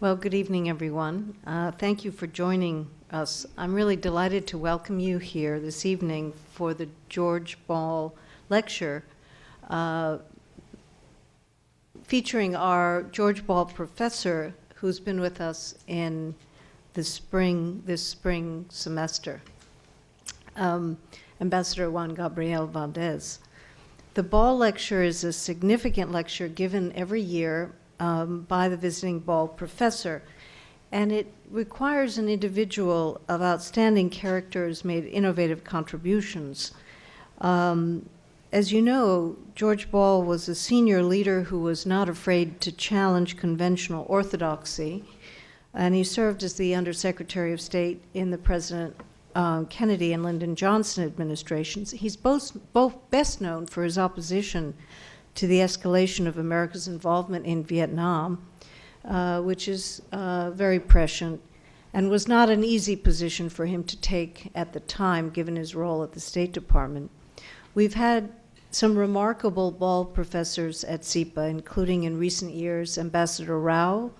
Well, good evening, everyone. Thank you for joining us. I'm really delighted to welcome you here this evening for the George Ball Lecture, featuring our George Ball professor who's been with us in this spring semester, Ambassador Juan Gabriel Valdés. The Ball Lecture is a significant lecture given every year by the visiting Ball professor, and it requires an individual of outstanding character who's made innovative contributions. As you know, George Ball was a senior leader who was not afraid to challenge conventional orthodoxy, and he served as the Undersecretary of State in the President Kennedy and Lyndon Johnson administrations. He's both best known for his opposition to the escalation of America's involvement in Vietnam, which is very prescient, and was not an easy position for him to take at the time, given his role at the State Department. We've had some remarkable Ball professors at SIPA, including in recent years Ambassador Rao,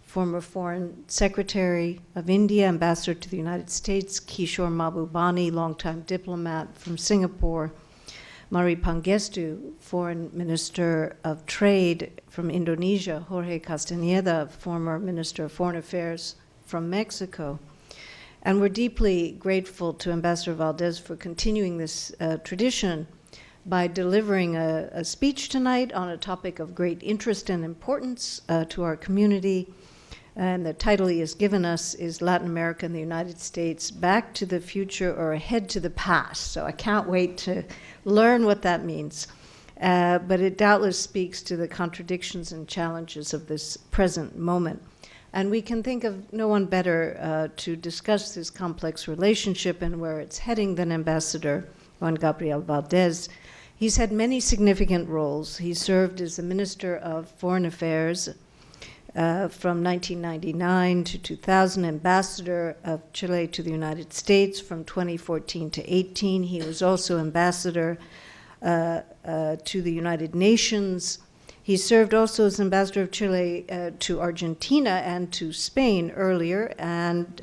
former Foreign Secretary of India, Ambassador to the United States, Kishore Mahbubani, longtime diplomat from Singapore, Mari Pangestu, Foreign Minister of Trade from Indonesia, Jorge Castañeda, former Minister of Foreign Affairs from Mexico. And we're deeply grateful to Ambassador Valdés for continuing this tradition by delivering a speech tonight on a topic of great interest and importance to our community. And the title he has given us is Latin America and the United States, Back to the Future or Ahead to the Past. So I can't wait to learn what that means. But it doubtless speaks to the contradictions and challenges of this present moment. And we can think of no one better to discuss this complex relationship and where it's heading than Ambassador Juan Gabriel Valdés. He's had many significant roles. He served as the Minister of Foreign Affairs from 1999 to 2000, Ambassador of Chile to the United States from 2014 to 18. He was also Ambassador to the United Nations. He served also as Ambassador of Chile to Argentina and to Spain earlier, and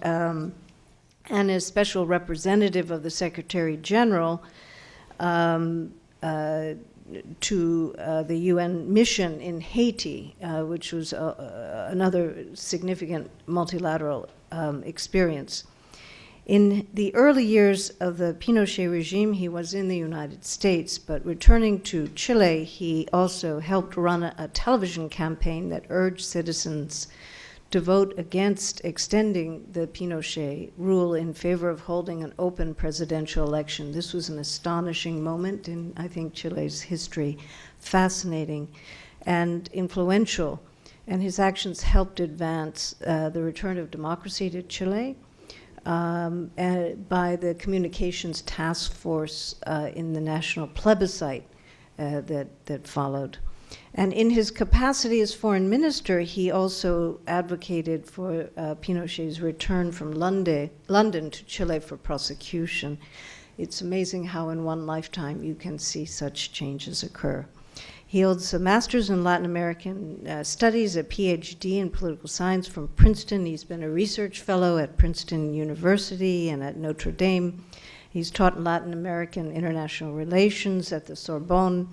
as Special Representative of the Secretary General to the UN mission in Haiti, which was another significant multilateral experience. In the early years of the Pinochet regime, he was in the United States, but returning to Chile, he also helped run a television campaign that urged citizens to vote against extending the Pinochet rule in favor of holding an open presidential election. This was an astonishing moment in, I think, Chile's history, fascinating and influential. And his actions helped advance the return of democracy to Chile by the communications task force in the national plebiscite that followed. And in his capacity as foreign minister, he also advocated for Pinochet's return from London to Chile for prosecution. It's amazing how in one lifetime you can see such changes occur. He holds a master's in Latin American studies, a PhD in political science from Princeton. He's been a research fellow at Princeton University and at Notre Dame. He's taught Latin American international relations at the Sorbonne.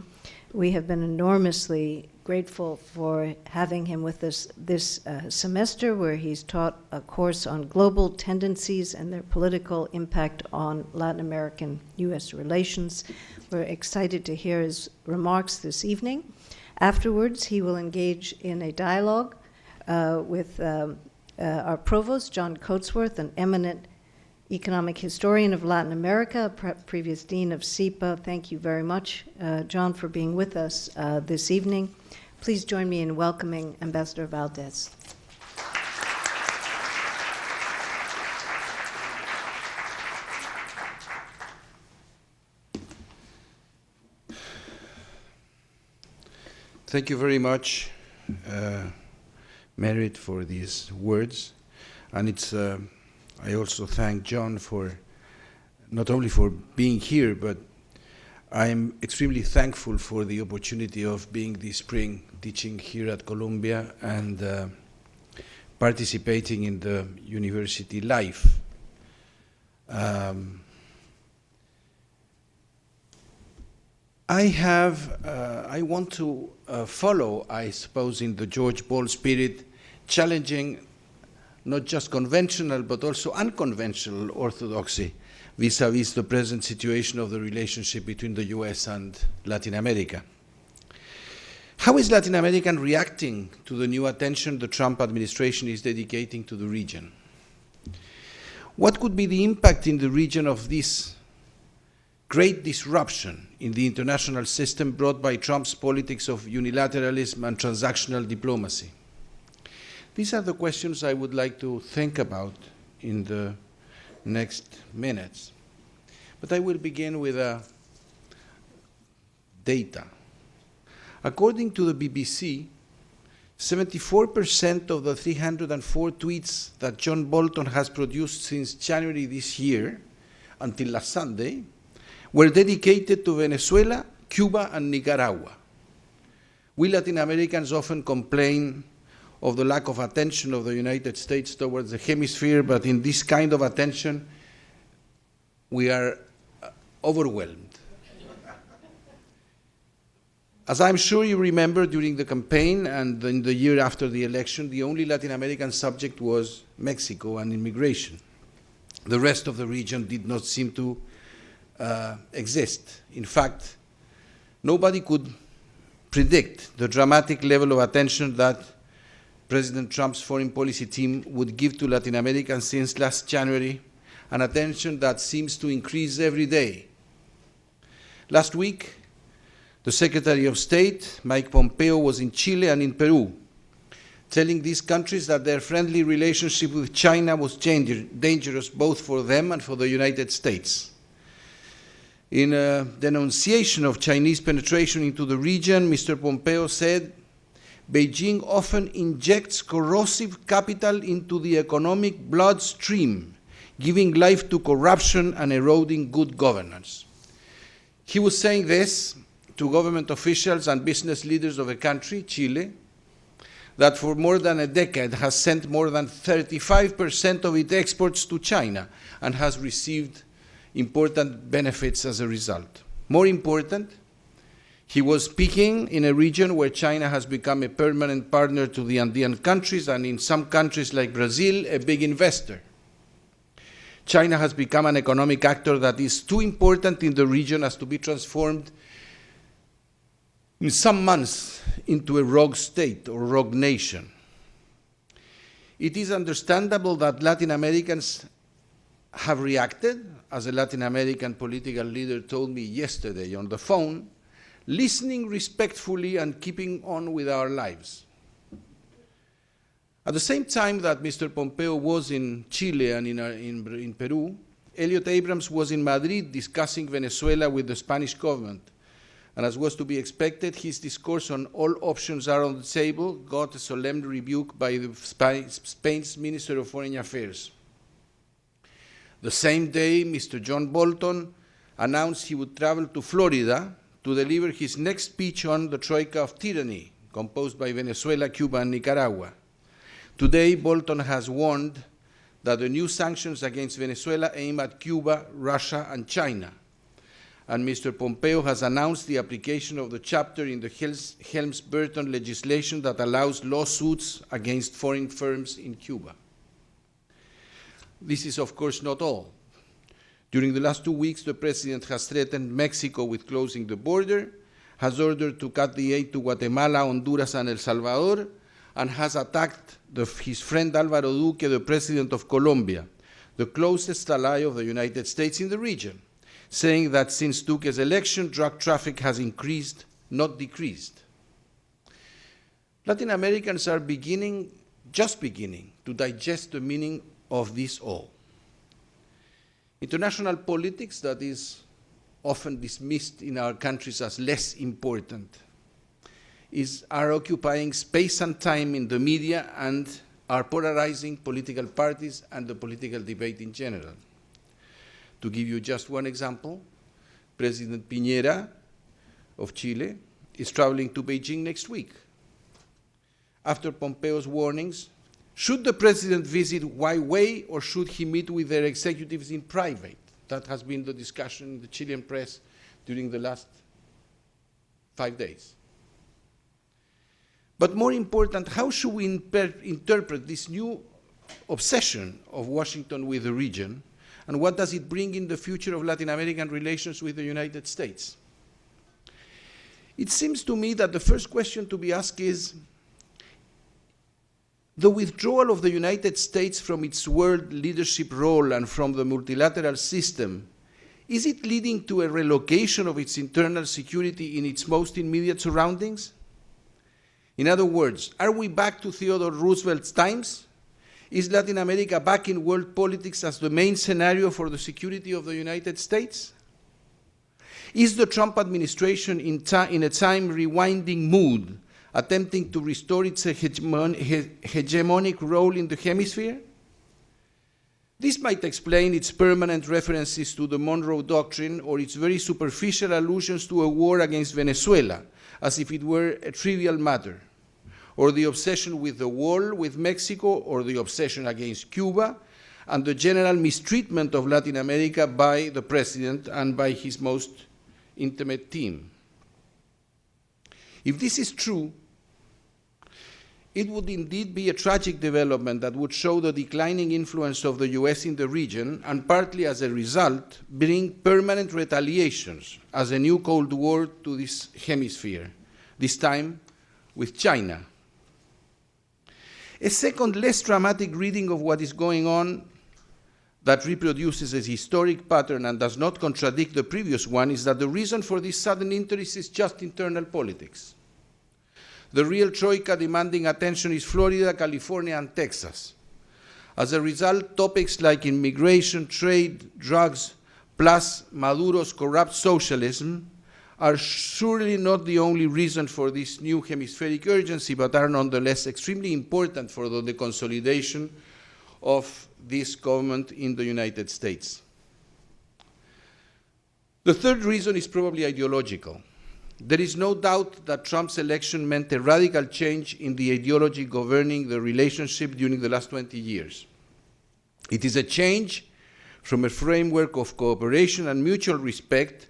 We have been enormously grateful for having him with us this semester, where he's taught a course on global tendencies and their political impact on Latin American-U.S. relations. We're excited to hear his remarks this evening. Afterwards, he will engage in a dialogue with our provost, John Coatsworth, an eminent economic historian of Latin America, previous dean of SIPA. Thank you very much, John, for being with us this evening. Please join me in welcoming Ambassador Valdés. Thank you very much, Merit, for these words. And I also thank John for not only for being here, but I'm extremely thankful for the opportunity of being this spring teaching here at Columbia and participating in the university life. I want to follow, I suppose, in the George Ball spirit, challenging not just conventional but also unconventional orthodoxy vis-à-vis the present situation of the relationship between the US and Latin America. How is Latin America reacting to the new attention the Trump administration is dedicating to the region? What could be the impact in the region of this great disruption in the international system brought by Trump's politics of unilateralism and transactional diplomacy? These are the questions I would like to think about in the next minutes. But I will begin with data. According to the BBC, 74% of the 304 tweets that John Bolton has produced since January this year, until last Sunday, were dedicated to Venezuela, Cuba, and Nicaragua. We Latin Americans often complain of the lack of attention of the United States towards the hemisphere, but in this kind of attention, we are overwhelmed. As I'm sure you remember, during the campaign and in the year after the election, the only Latin American subject was Mexico and immigration. The rest of the region did not seem to exist. In fact, nobody could predict the dramatic level of attention that President Trump's foreign policy team would give to Latin America since last January, an attention that seems to increase every day. Last week, the Secretary of State, Mike Pompeo, was in Chile and in Peru, telling these countries that their friendly relationship with China was dangerous both for them and for the United States. In a denunciation of Chinese penetration into the region, Mr. Pompeo said, Beijing often injects corrosive capital into the economic bloodstream, giving life to corruption and eroding good governance. He was saying this to government officials and business leaders of a country, Chile, that for more than a decade has sent more than 35% of its exports to China and has received important benefits as a result. More important, he was speaking in a region where China has become a permanent partner to the Andean countries and in some countries like Brazil, a big investor. China has become an economic actor that is too important in the region as to be transformed in some months into a rogue state or rogue nation. It is understandable that Latin Americans have reacted, as a Latin American political leader told me yesterday on the phone, listening respectfully and keeping on with our lives. At the same time that Mr. Pompeo was in Chile and in Peru, Elliot Abrams was in Madrid discussing Venezuela with the Spanish government. And as was to be expected, his discourse on all options are on the table got a solemn rebuke by Spain's Minister of Foreign Affairs. The same day, Mr. John Bolton announced he would travel to Florida to deliver his next speech on the Troika of Tyranny, composed by Venezuela, Cuba, and Nicaragua. Today, Bolton has warned that the new sanctions against Venezuela aim at Cuba, Russia, and China. And Mr. Pompeo has announced the application of the chapter in the Helms-Burton legislation that allows lawsuits against foreign firms in Cuba. This is, of course, not all. During the last 2 weeks, the President has threatened Mexico with closing the border, has ordered to cut the aid to Guatemala, Honduras, and El Salvador, and has attacked his friend Álvaro Duque, the President of Colombia, the closest ally of the United States in the region, saying that since Duque's election, drug traffic has increased, not decreased. Latin Americans are just beginning to digest the meaning of this all. International politics, that is often dismissed in our countries as less important, are occupying space and time in the media and are polarizing political parties and the political debate in general. To give you just one example, President Piñera of Chile is traveling to Beijing next week. After Pompeo's warnings, Should the president visit Huawei or should he meet with their executives in private? That has been the discussion in the Chilean press during the last 5 days. But more important, how should we interpret this new obsession of Washington with the region, and what does it bring in the future of Latin American relations with the United States? It seems to me that the first question to be asked is, the withdrawal of the United States from its world leadership role and from the multilateral system, is it leading to a relocation of its internal security in its most immediate surroundings? In other words, are we back to Theodore Roosevelt's times? Is Latin America back in world politics as the main scenario for the security of the United States? Is the Trump administration in a time-rewinding mood, attempting to restore its hegemonic role in the hemisphere? This might explain its permanent references to the Monroe Doctrine or its very superficial allusions to a war against Venezuela, as if it were a trivial matter, or the obsession with the wall with Mexico, or the obsession against Cuba, and the general mistreatment of Latin America by the president and by his most intimate team. If this is true, it would indeed be a tragic development that would show the declining influence of the US in the region, and partly as a result, bring permanent retaliations as a new Cold War to this hemisphere, this time with China. A second, less dramatic reading of what is going on that reproduces a historic pattern and does not contradict the previous one is that the reason for this sudden interest is just internal politics. The real troika demanding attention is Florida, California, and Texas. As a result, topics like immigration, trade, drugs, plus Maduro's corrupt socialism are surely not the only reason for this new hemispheric urgency, but are nonetheless extremely important for the consolidation of this government in the United States. The third reason is probably ideological. There is no doubt that Trump's election meant a radical change in the ideology governing the relationship during the last 20 years. It is a change from a framework of cooperation and mutual respect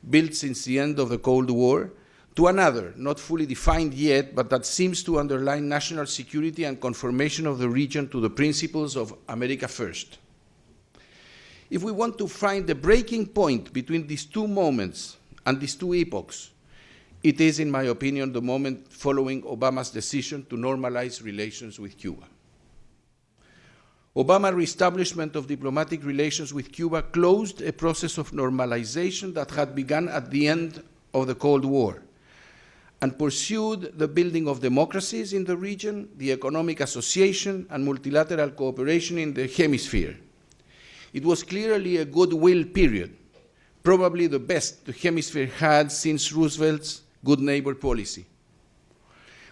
built since the end of the Cold War to another, not fully defined yet, but that seems to underline national security and conformation of the region to the principles of America First. If we want to find the breaking point between these two moments and these two epochs, it is, in my opinion, the moment following Obama's decision to normalize relations with Cuba. Obama's reestablishment of diplomatic relations with Cuba closed a process of normalization that had begun at the end of the Cold War and pursued the building of democracies in the region, the economic association, and multilateral cooperation in the hemisphere. It was clearly a goodwill period, probably the best the hemisphere had since Roosevelt's good neighbor policy.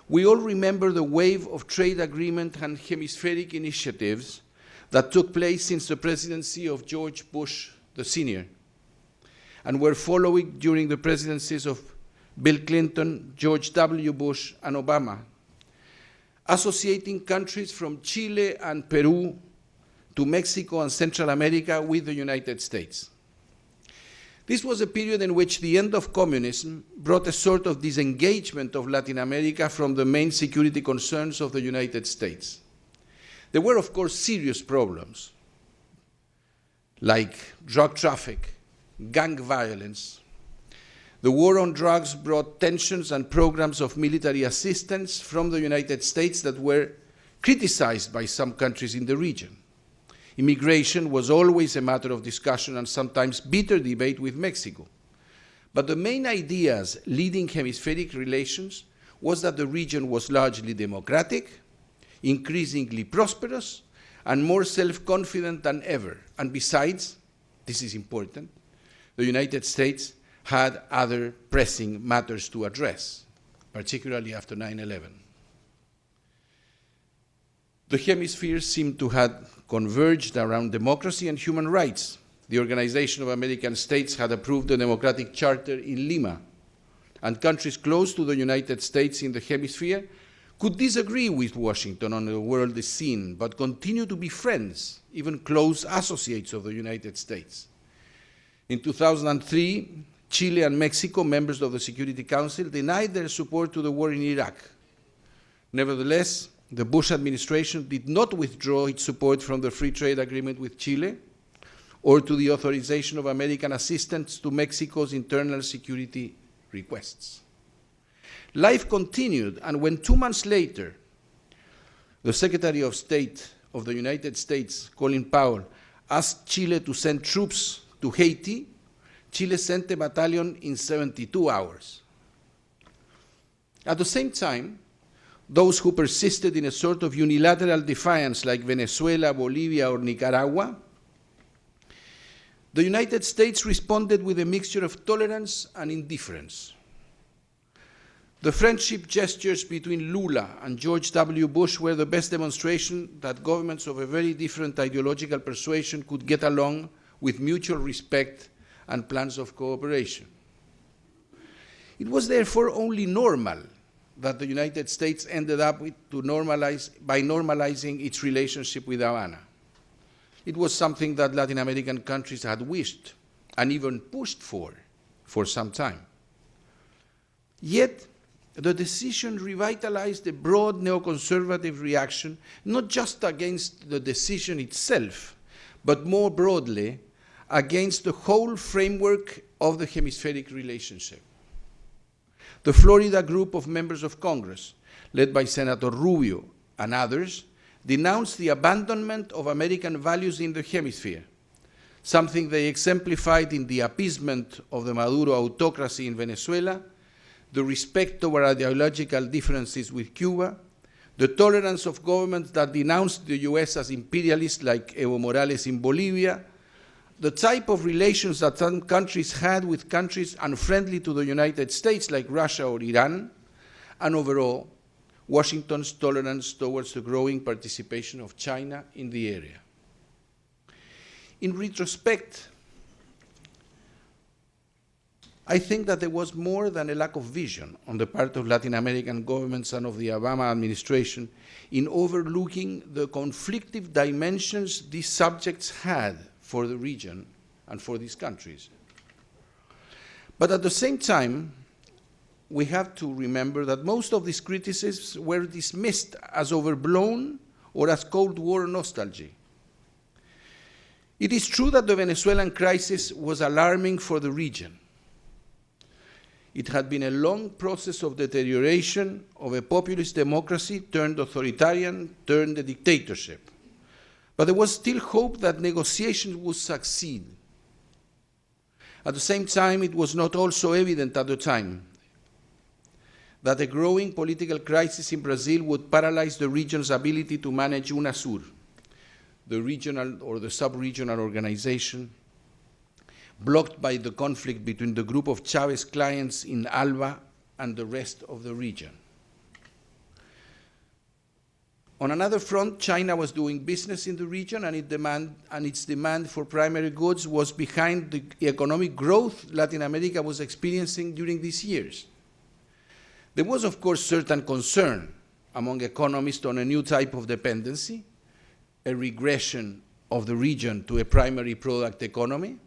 We all remember the wave of trade agreement and hemispheric initiatives that took place since the presidency of George Bush the Senior, and were following during the presidencies of Bill Clinton, George W. Bush, and Obama, associating countries from Chile and Peru to Mexico and Central America with the United States. This was a period in which the end of communism brought a sort of disengagement of Latin America from the main security concerns of the United States. There were, of course, serious problems, like drug traffic, gang violence. The war on drugs brought tensions and programs of military assistance from the United States that were criticized by some countries in the region. Immigration was always a matter of discussion and sometimes bitter debate with Mexico. But the main ideas leading hemispheric relations was that the region was largely democratic, increasingly prosperous, and more self-confident than ever. And besides, this is important, the United States had other pressing matters to address, particularly after 9/11. The hemispheres seem to have converged around democracy and human rights. The Organization of American States had approved the Democratic Charter in Lima, and countries close to the United States in the hemisphere could disagree with Washington on the world scene, but continue to be friends, even close associates of the United States. In 2003, Chile and Mexico, members of the Security Council, denied their support to the war in Iraq. Nevertheless, the Bush administration did not withdraw its support from the free trade agreement with Chile or to the authorization of American assistance to Mexico's internal security requests. Life continued, and when 2 months later, the Secretary of State of the United States, Colin Powell, asked Chile to send troops to Haiti, Chile sent a battalion in 72 hours. At the same time, those who persisted in a sort of unilateral defiance like Venezuela, Bolivia, or Nicaragua, the United States responded with a mixture of tolerance and indifference. The friendship gestures between Lula and George W. Bush were the best demonstration that governments of a very different ideological persuasion could get along with mutual respect and plans of cooperation. It was therefore only normal that the United States ended up by normalizing its relationship with Havana. It was something that Latin American countries had wished and even pushed for some time. Yet, the decision revitalized a broad neoconservative reaction, not just against the decision itself, but more broadly, against the whole framework of the hemispheric relationship. The Florida group of members of Congress, led by Senator Rubio and others, denounced the abandonment of American values in the hemisphere, something they exemplified in the appeasement of the Maduro autocracy in Venezuela, the respect over ideological differences with Cuba, the tolerance of governments that denounced the US as imperialist like Evo Morales in Bolivia, the type of relations that some countries had with countries unfriendly to the United States like Russia or Iran, and overall, Washington's tolerance towards the growing participation of China in the area. In retrospect, I think that there was more than a lack of vision on the part of Latin American governments and of the Obama administration in overlooking the conflictive dimensions these subjects had for the region and for these countries. But at the same time, we have to remember that most of these criticisms were dismissed as overblown or as Cold War nostalgia. It is true that the Venezuelan crisis was alarming for the region. It had been a long process of deterioration of a populist democracy turned authoritarian, turned a dictatorship. But there was still hope that negotiations would succeed. At the same time, it was not also evident at the time that a growing political crisis in Brazil would paralyze the region's ability to manage UNASUR, the regional or the sub-regional organization, blocked by the conflict between the group of Chávez clients in Alba and the rest of the region. On another front, China was doing business in the region, and its demand for primary goods was behind the economic growth Latin America was experiencing during these years. There was, of course, certain concern among economists on a new type of dependency, a regression of the region to a primary product economy,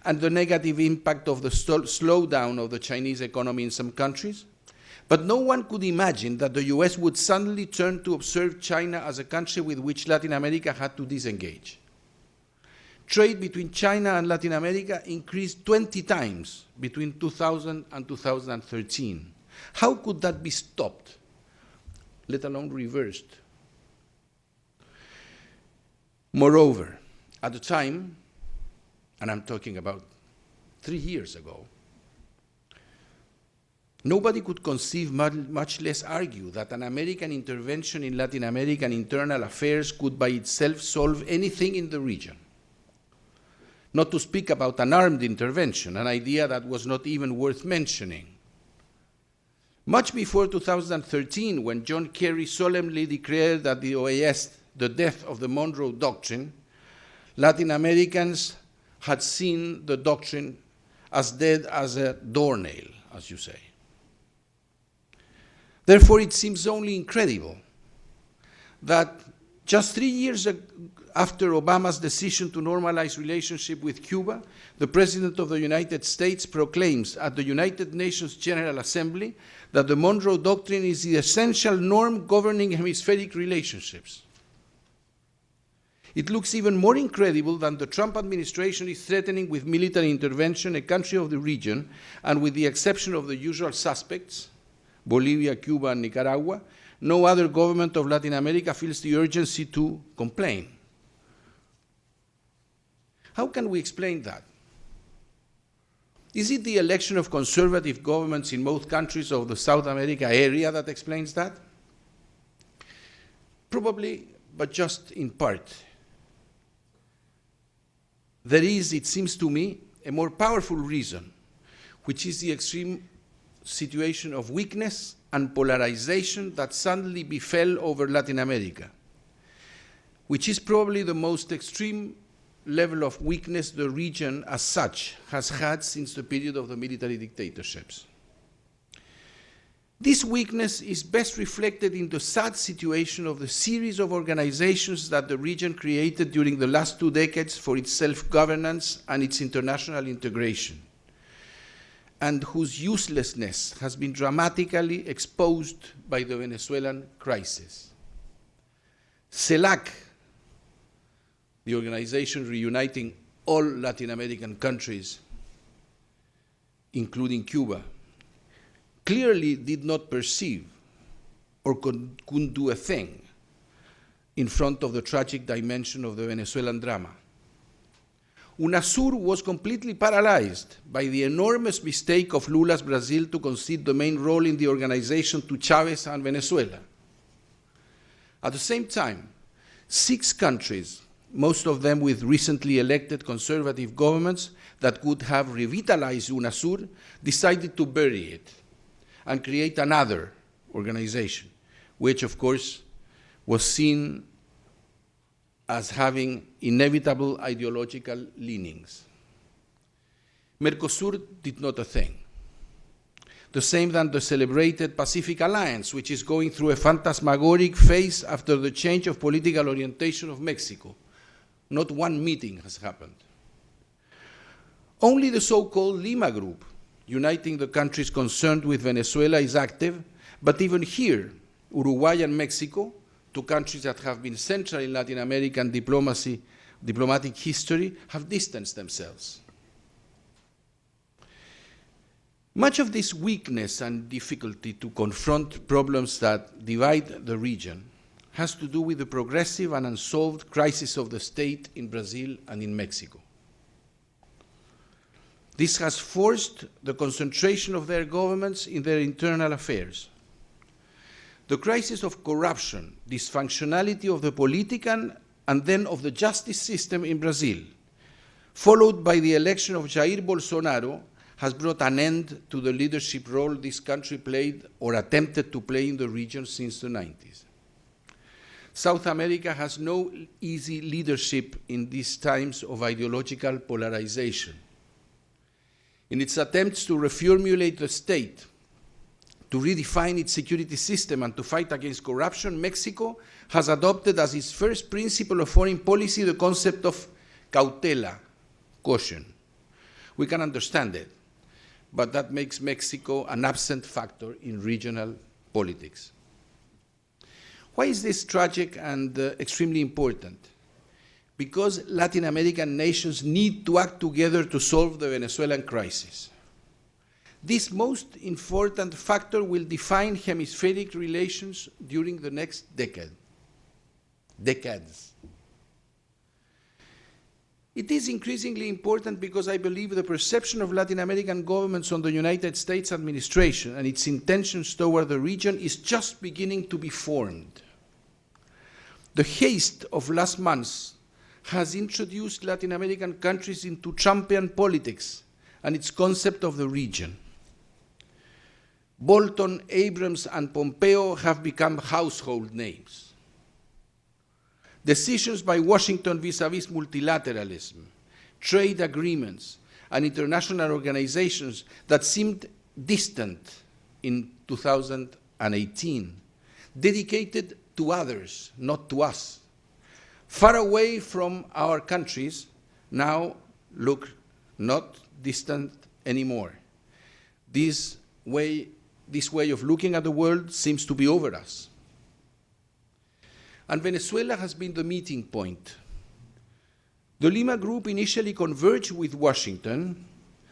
and the negative impact of the slowdown of the Chinese economy in some countries. But no one could imagine that the US would suddenly turn to observe China as a country with which Latin America had to disengage. Trade between China and Latin America increased 20 times between 2000 and 2013. How could that be stopped, let alone reversed? Moreover, at the time, and I'm talking about 3 years ago, nobody could conceive, much less argue, that an American intervention in Latin American internal affairs could by itself solve anything in the region. Not to speak about an armed intervention, an idea that was not even worth mentioning. Much before 2013, when John Kerry solemnly declared at the OAS the death of the Monroe Doctrine, Latin Americans had seen the doctrine as dead as a doornail, as you say. Therefore, it seems only incredible that just 3 years after Obama's decision to normalize relationship with Cuba, the President of the United States proclaims at the United Nations General Assembly that the Monroe Doctrine is the essential norm governing hemispheric relationships. It looks even more incredible than the Trump administration is threatening with military intervention a country of the region, and with the exception of the usual suspects, Bolivia, Cuba, and Nicaragua, no other government of Latin America feels the urgency to complain. How can we explain that? Is it the election of conservative governments in most countries of the South America area that explains that? Probably, but just in part. There is, it seems to me, a more powerful reason, which is the extreme situation of weakness and polarization that suddenly befell over Latin America, which is probably the most extreme level of weakness the region as such has had since the period of the military dictatorships. This weakness is best reflected in the sad situation of the series of organizations that the region created during the last 2 decades for its self-governance and its international integration, and whose uselessness has been dramatically exposed by the Venezuelan crisis. CELAC, the organization reuniting all Latin American countries, including Cuba, clearly did not perceive or couldn't do a thing in front of the tragic dimension of the Venezuelan drama. UNASUR was completely paralyzed by the enormous mistake of Lula's Brazil to concede the main role in the organization to Chavez and Venezuela. At the same time, 6 countries, most of them with recently elected conservative governments that could have revitalized UNASUR, decided to bury it and create another organization, which of course was seen as having inevitable ideological leanings. Mercosur did not a thing. The same than the celebrated Pacific Alliance, which is going through a phantasmagoric phase after the change of political orientation of Mexico. Not one meeting has happened. Only the so-called Lima Group, uniting the countries concerned with Venezuela, is active, but even here, Uruguay and Mexico, 2 countries that have been central in Latin American diplomatic history, have distanced themselves. Much of this weakness and difficulty to confront problems that divide the region has to do with the progressive and unsolved crisis of the state in Brazil and in Mexico. This has forced the concentration of their governments in their internal affairs. The crisis of corruption, dysfunctionality of the political and then of the justice system in Brazil, followed by the election of Jair Bolsonaro, has brought an end to the leadership role this country played or attempted to play in the region since the 90s. South America has no easy leadership in these times of ideological polarization. In its attempts to reformulate the state, to redefine its security system and to fight against corruption, Mexico has adopted as its first principle of foreign policy the concept of cautela, caution. We can understand it, but that makes Mexico an absent factor in regional politics. Why is this tragic and extremely important? Because Latin American nations need to act together to solve the Venezuelan crisis. This most important factor will define hemispheric relations during the next decades. It is increasingly important because I believe the perception of Latin American governments on the United States administration and its intentions toward the region is just beginning to be formed. The haste of last months has introduced Latin American countries into Trumpian politics and its concept of the region. Bolton, Abrams, and Pompeo have become household names. Decisions by Washington vis-à-vis multilateralism, trade agreements, and international organizations that seemed distant in 2000 2018, dedicated to others, not to us, far away from our countries, now look not distant anymore. This way of looking at the world seems to be over us. And Venezuela has been the meeting point. The Lima Group initially converged with Washington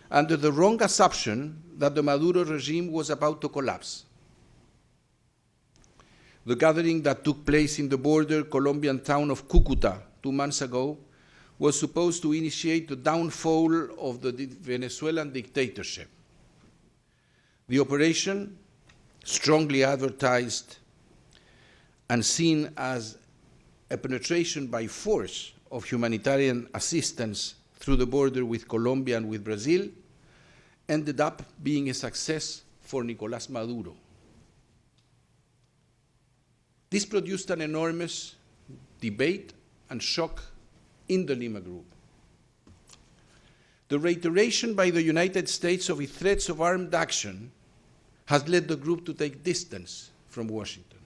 under the wrong assumption that the Maduro regime was about to collapse. The gathering that took place in the border Colombian town of Cúcuta 2 months ago was supposed to initiate the downfall of the Venezuelan dictatorship. The operation, strongly advertised and seen as a penetration by force of humanitarian assistance through the border with Colombia and with Brazil, ended up being a success for Nicolás Maduro. This produced an enormous debate and shock in the Lima Group. The reiteration by the United States of its threats of armed action has led the group to take distance from Washington.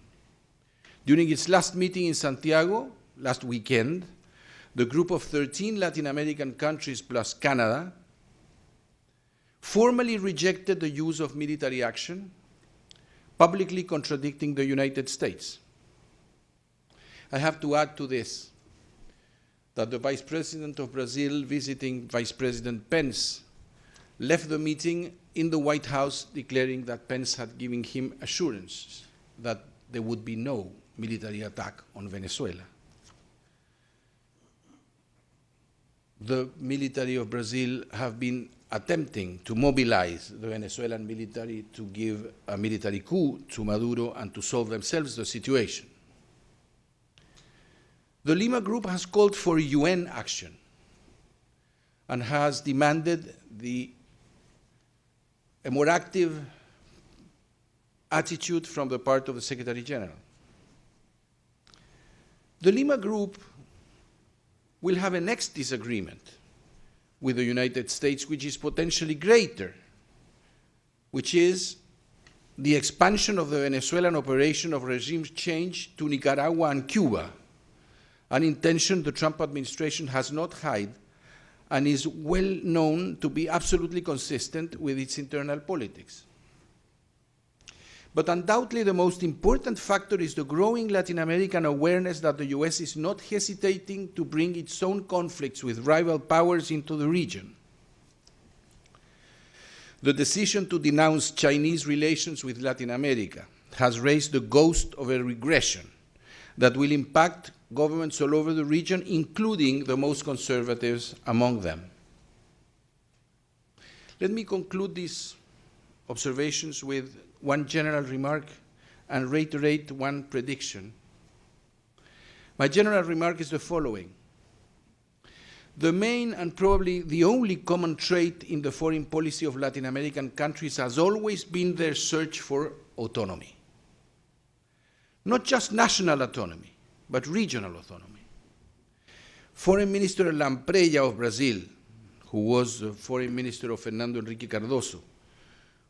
During its last meeting in Santiago, last weekend, the group of 13 Latin American countries plus Canada formally rejected the use of military action, publicly contradicting the United States. I have to add to this that the Vice President of Brazil visiting Vice President Pence left the meeting in the White House declaring that Pence had given him assurances that there would be no military attack on Venezuela. The military of Brazil have been attempting to mobilize the Venezuelan military to give a military coup to Maduro and to solve themselves the situation. The Lima Group has called for UN action and has demanded a more active attitude from the part of the Secretary General. The Lima Group will have a next disagreement with the United States, which is potentially greater, which is the expansion of the Venezuelan operation of regime change to Nicaragua and Cuba, an intention the Trump administration has not hid and is well known to be absolutely consistent with its internal politics. But undoubtedly the most important factor is the growing Latin American awareness that the US is not hesitating to bring its own conflicts with rival powers into the region. The decision to denounce Chinese relations with Latin America has raised the ghost of a regression that will impact governments all over the region, including the most conservatives among them. Let me conclude these observations with one general remark and reiterate one prediction. My general remark is the following. The main and probably the only common trait in the foreign policy of Latin American countries has always been their search for autonomy. Not just national autonomy, but regional autonomy. Foreign Minister Lampreia of Brazil, who was the foreign minister of Fernando Henrique Cardoso,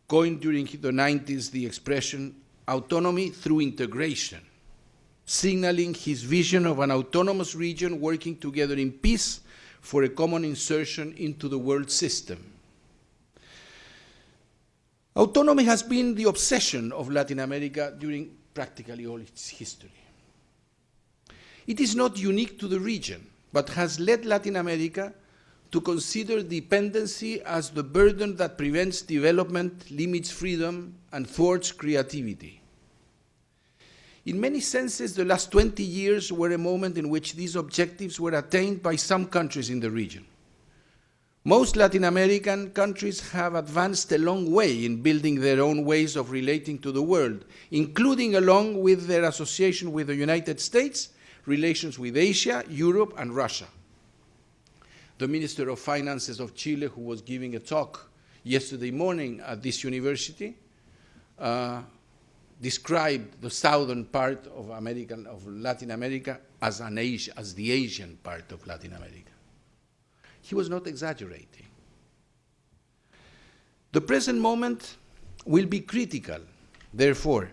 coined during the 90s the expression autonomy through integration, signaling his vision of an autonomous region working together in peace for a common insertion into the world system. Autonomy has been the obsession of Latin America during practically all its history. It is not unique to the region, but has led Latin America to consider dependency as the burden that prevents development, limits freedom, and thwarts creativity. In many senses, the last 20 years were a moment in which these objectives were attained by some countries in the region. Most Latin American countries have advanced a long way in building their own ways of relating to the world, including along with their association with the United States, relations with Asia, Europe, and Russia. The Minister of Finances of Chile, who was giving a talk yesterday morning at this university, described the southern part of Latin America as the Asian part of Latin America. He was not exaggerating. The present moment will be critical, therefore,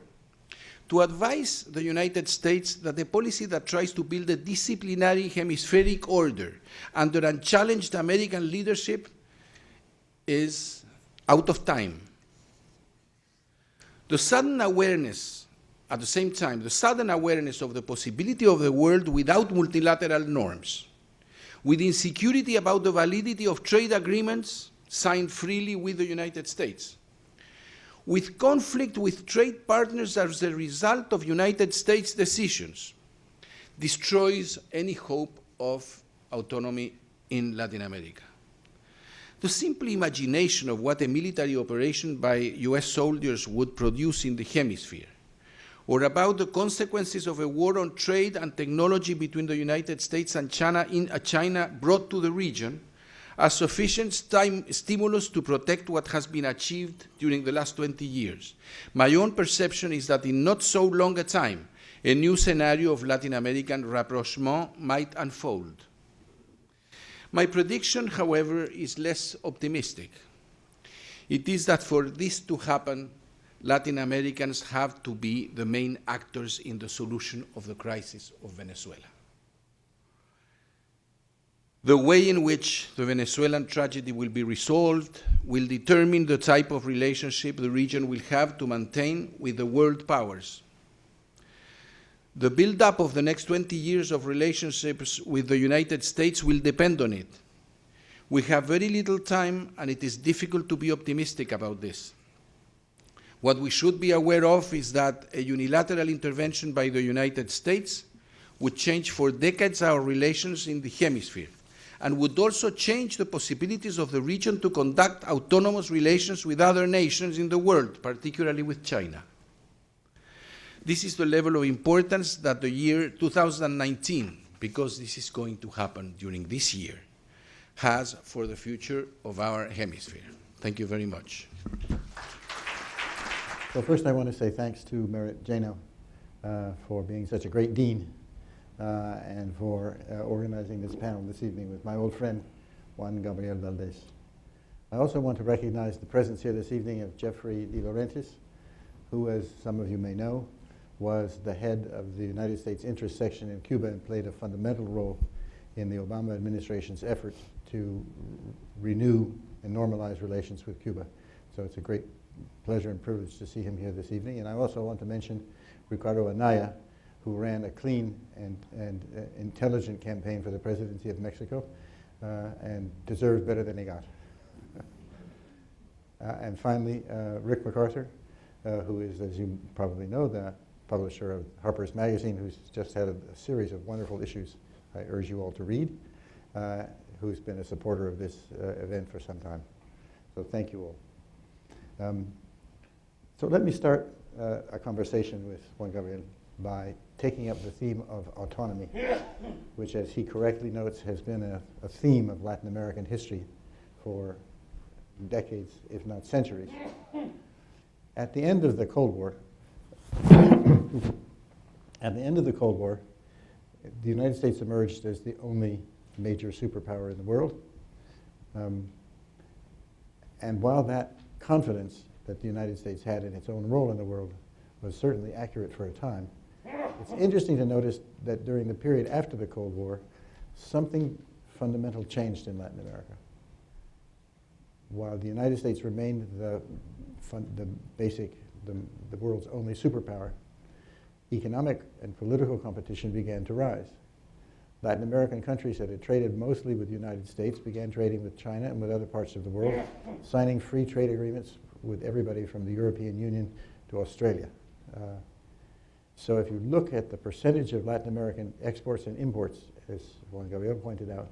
to advise the United States that a policy that tries to build a disciplinary hemispheric order under unchallenged American leadership is out of time. The sudden awareness, at the same time, the sudden awareness of the possibility of a world without multilateral norms, with insecurity about the validity of trade agreements signed freely with the United States, with conflict with trade partners as a result of United States decisions, destroys any hope of autonomy in Latin America. The simple imagination of what a military operation by US soldiers would produce in the hemisphere, or about the consequences of a war on trade and technology between the United States and China brought to the region, are sufficient stimulus to protect what has been achieved during the last 20 years. My own perception is that in not so long a time, a new scenario of Latin American rapprochement might unfold. My prediction, however, is less optimistic. It is that for this to happen, Latin Americans have to be the main actors in the solution of the crisis of Venezuela. The way in which the Venezuelan tragedy will be resolved will determine the type of relationship the region will have to maintain with the world powers. The build-up of the next 20 years of relationships with the United States will depend on it. We have very little time, and it is difficult to be optimistic about this. What we should be aware of is that a unilateral intervention by the United States would change for decades our relations in the hemisphere, and would also change the possibilities of the region to conduct autonomous relations with other nations in the world, particularly with China. This is the level of importance that the year 2019, because this is going to happen during this year, has for the future of our hemisphere. Thank you very much. So first I want to say thanks to Merit Jano for being such a great dean and for organizing this panel this evening with my old friend, Juan Gabriel Valdés. I also want to recognize the presence here this evening of Jeffrey De Laurentiis, who, as some of you may know, was the head of the United States interest section in Cuba and played a fundamental role in the Obama administration's effort to renew and normalize relations with Cuba. So it's a great pleasure and privilege to see him here this evening. And I also want to mention Ricardo Anaya, who ran a clean and intelligent campaign for the presidency of Mexico and deserved better than he got. And finally, Rick MacArthur, who is, as you probably know, the publisher of Harper's Magazine, who's just had a series of wonderful issues I urge you all to read, who's been a supporter of this event for some time. So thank you all. So let me start a conversation with Juan Gabriel by taking up the theme of autonomy, which, as he correctly notes, has been a theme of Latin American history for decades, if not centuries. At the end of the Cold War, the United States emerged as the only major superpower in the world. And while that confidence that the United States had in its own role in the world was certainly accurate for a time, it's interesting to notice that during the period after the Cold War, something fundamental changed in Latin America. While the United States remained the world's only superpower, economic and political competition began to rise. Latin American countries that had traded mostly with the United States began trading with China and with other parts of the world, signing free trade agreements with everybody from the European Union to Australia. So if you look at the percentage of Latin American exports and imports, as Juan Gabriel pointed out,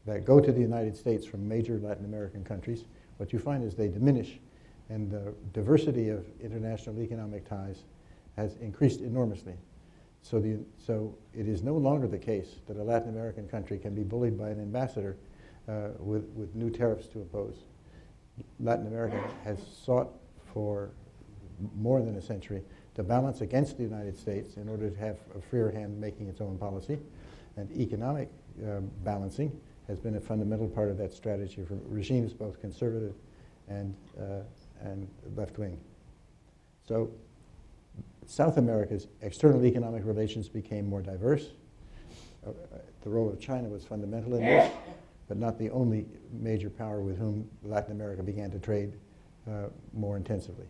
that go to the United States from major Latin American countries, what you find is they diminish, and the diversity of international economic ties has increased enormously. So it is no longer the case that a Latin American country can be bullied by an ambassador with new tariffs to impose. Latin America has sought for more than a century to balance against the United States in order to have a freer hand making its own policy. And economic balancing has been a fundamental part of that strategy for regimes both conservative and left-wing. So South America's external economic relations became more diverse. The role of China was fundamental in this, but not the only major power with whom Latin America began to trade more intensively.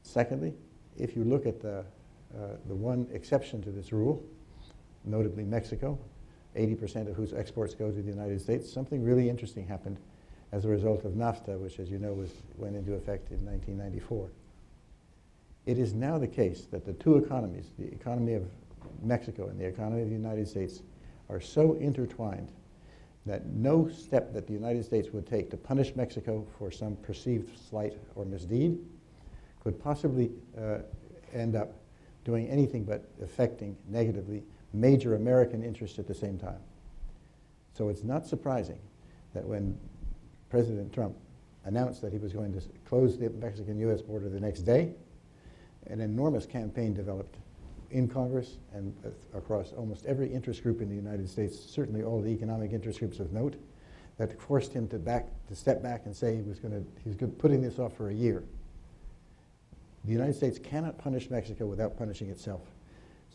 Secondly, if you look at the one exception to this rule, notably Mexico, 80% of whose exports go to the United States, something really interesting happened as a result of NAFTA, which, as you know, went into effect in 1994. It is now the case that the two economies, the economy of Mexico and the economy of the United States, are so intertwined that no step that the United States would take to punish Mexico for some perceived slight or misdeed could possibly end up doing anything but affecting negatively major American interests at the same time. So it's not surprising that when President Trump announced that he was going to close the Mexican-U.S. border the next day, an enormous campaign developed in Congress and across almost every interest group in the United States, certainly all the economic interest groups of note, that forced him to step back and say he's putting this off for a year. The United States cannot punish Mexico without punishing itself.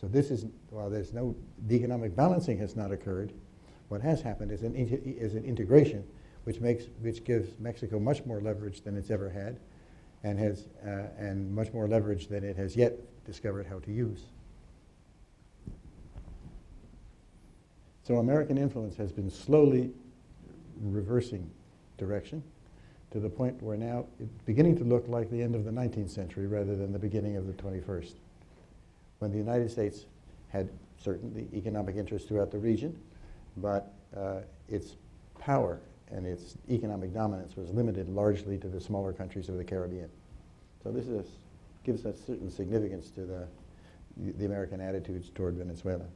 So this is, while the economic balancing has not occurred, what has happened is an integration which gives Mexico much more leverage than it's ever had, and much more leverage than it has yet discovered how to use. So American influence has been slowly reversing direction to the point where now it's beginning to look like the end of the 19th century rather than the beginning of the 21st, when the United States had certainly economic interests throughout the region, but its power and its economic dominance was limited largely to the smaller countries of the Caribbean. So this gives us certain significance to the American attitudes toward Venezuela.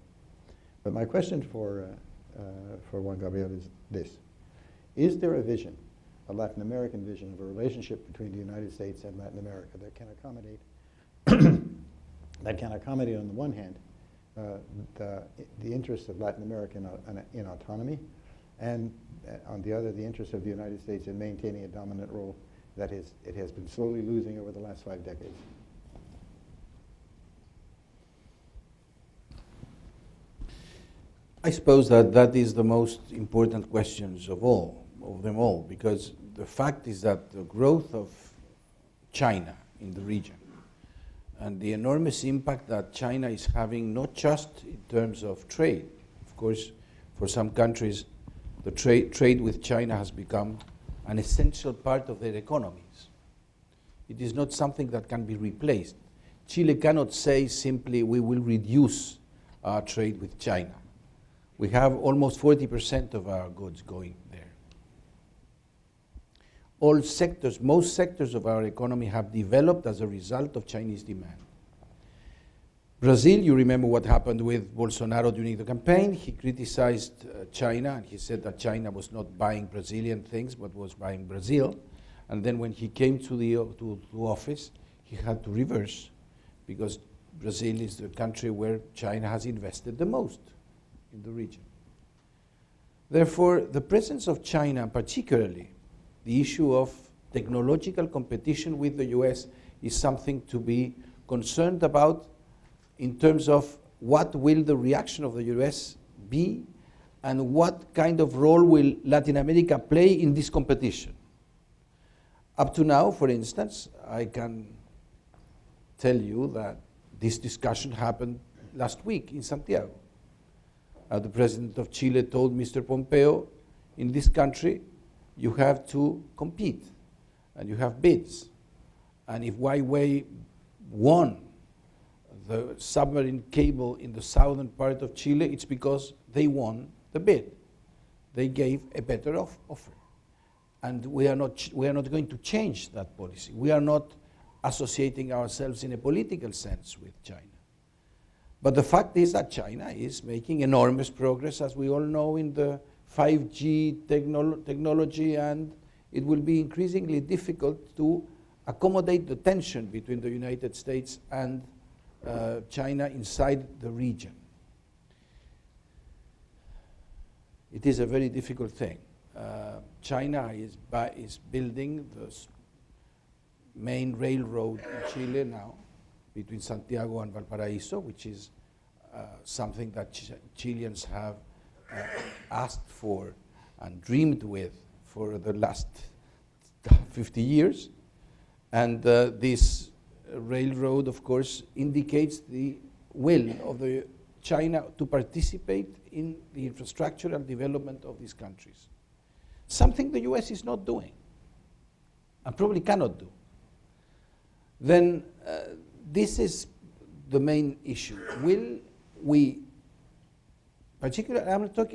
But my question for Juan Gabriel is this: is there a vision, a Latin American vision of a relationship between the United States and Latin America that can accommodate on the one hand the interests of Latin America in autonomy, and on the other the interests of the United States in maintaining a dominant role that it has been slowly losing over the last 5 decades? I suppose that is the most important questions of them all, because the fact is that the growth of China in the region and the enormous impact that China is having, not just in terms of trade. Of course, for some countries, the trade with China has become an essential part of their economies. It is not something that can be replaced. Chile cannot say simply, we will reduce our trade with China. We have almost 40% of our goods going there. Most sectors of our economy have developed as a result of Chinese demand. Brazil, you remember what happened with Bolsonaro during the campaign. He criticized China, and he said that China was not buying Brazilian things, but was buying Brazil. And then when he came to office, he had to reverse, because Brazil is the country where China has invested the most in the region. Therefore, the presence of China, particularly the issue of technological competition with the US, is something to be concerned about in terms of what will the reaction of the US be and what kind of role will Latin America play in this competition. Up to now, for instance, I can tell you that this discussion happened last week in Santiago. The President of Chile told Mr. Pompeo, in this country, you have to compete, and you have bids. And if Huawei won the submarine cable in the southern part of Chile, it's because they won the bid. They gave a better offer. And we are not going to change that policy. We are not associating ourselves in a political sense with China. But the fact is that China is making enormous progress, as we all know, in the 5G technology, and it will be increasingly difficult to accommodate the tension between the United States and China inside the region. It is a very difficult thing. China is building main railroad in Chile now, between Santiago and Valparaiso, which is something that Chileans have asked for and dreamed with for the last 50 years. And this railroad, of course, indicates the will of China to participate in the infrastructural development of these countries. Something the US is not doing, and probably cannot do. Then this is the main issue. Will we, particularly,